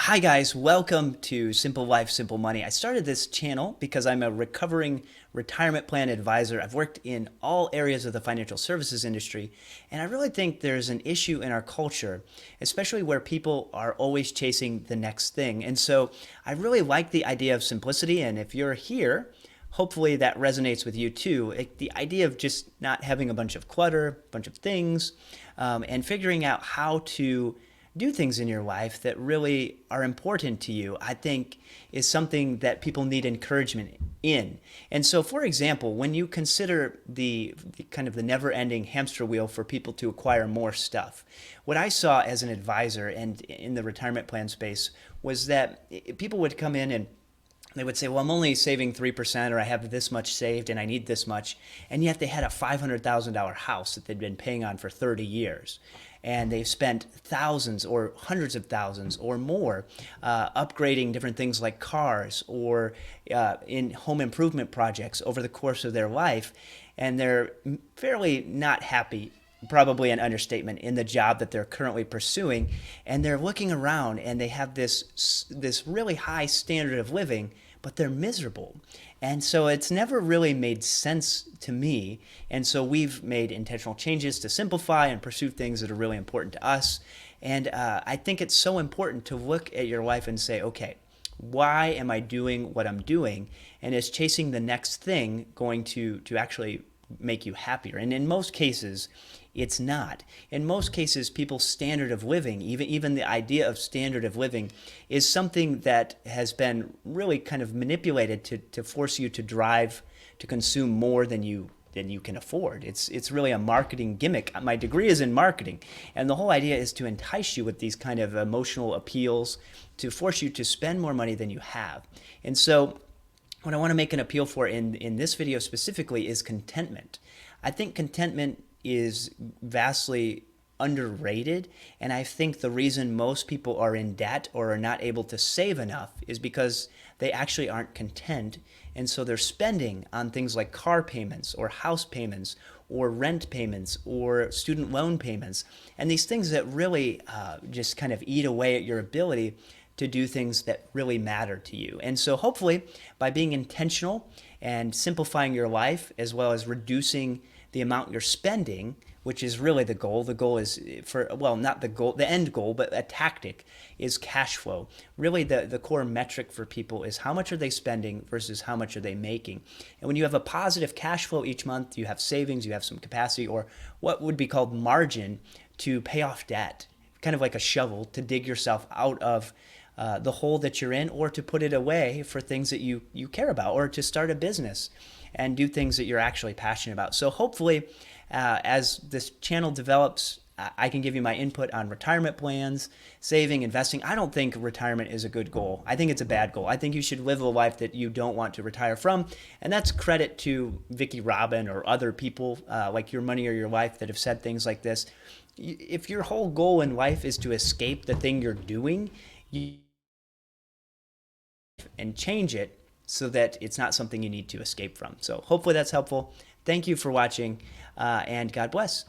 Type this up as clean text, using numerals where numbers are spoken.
Hi guys, welcome to Simple Life, Simple Money. I started this channel because I'm a recovering retirement plan advisor. I've worked in all areas of the financial services industry, and I really think there's an issue in our culture, especially where people are always chasing the next thing. And so I really like the idea of simplicity, and if you're here, hopefully that resonates with you too. The idea of just not having a bunch of clutter, a bunch of things, and figuring out how to do things in your life that really are important to you, I think is something that people need encouragement in. And so, for example, when you consider the kind of the never-ending hamster wheel for people to acquire more stuff, what I saw as an advisor and in the retirement plan space was that people would come in and they would say, well, I'm only saving 3%, or I have this much saved and I need this much. And yet they had a $500,000 house that they'd been paying on for 30 years. And they've spent thousands or hundreds of thousands or more upgrading different things like cars or in home improvement projects over the course of their life. And they're fairly not happy, probably an understatement, in the job that they're currently pursuing, and they're looking around and they have this really high standard of living, but they're miserable. And so it's never really made sense to me. And so we've made intentional changes to simplify and pursue things that are really important to us. And I think it's so important to look at your life and say, okay, why am I doing what I'm doing? And is chasing the next thing going to actually make you happier? And in most cases, it's not. In most cases, people's standard of living, even the idea of standard of living, is something that has been really kind of manipulated to force you to drive to consume more than you can afford. It's really a marketing gimmick. My degree is in marketing, and the whole idea is to entice you with these kind of emotional appeals to force you to spend more money than you have. And so what I want to make an appeal for in this video specifically is contentment. I think contentment is vastly underrated, and I think the reason most people are in debt or are not able to save enough is because they actually aren't content, and so they're spending on things like car payments or house payments or rent payments or student loan payments, and these things that really just kind of eat away at your ability to do things that really matter to you. And so hopefully by being intentional and simplifying your life, as well as reducing the amount you're spending, which is really the goal. The goal is for, well, not the goal, the end goal, but a tactic is cash flow. Really the core metric for people is how much are they spending versus how much are they making. And when you have a positive cash flow each month, you have savings, you have some capacity, or what would be called margin, to pay off debt, kind of like a shovel to dig yourself out of the hole that you're in, or to put it away for things that you care about, or to start a business and do things that you're actually passionate about. So hopefully, as this channel develops, I can give you my input on retirement plans, saving, investing. I don't think retirement is a good goal. I think it's a bad goal. I think you should live a life that you don't want to retire from. And that's credit to Vicki Robin or other people like Your Money or Your Life that have said things like this. If your whole goal in life is to escape the thing you're doing, and change it so that it's not something you need to escape from. So hopefully that's helpful. Thank you for watching, and God bless.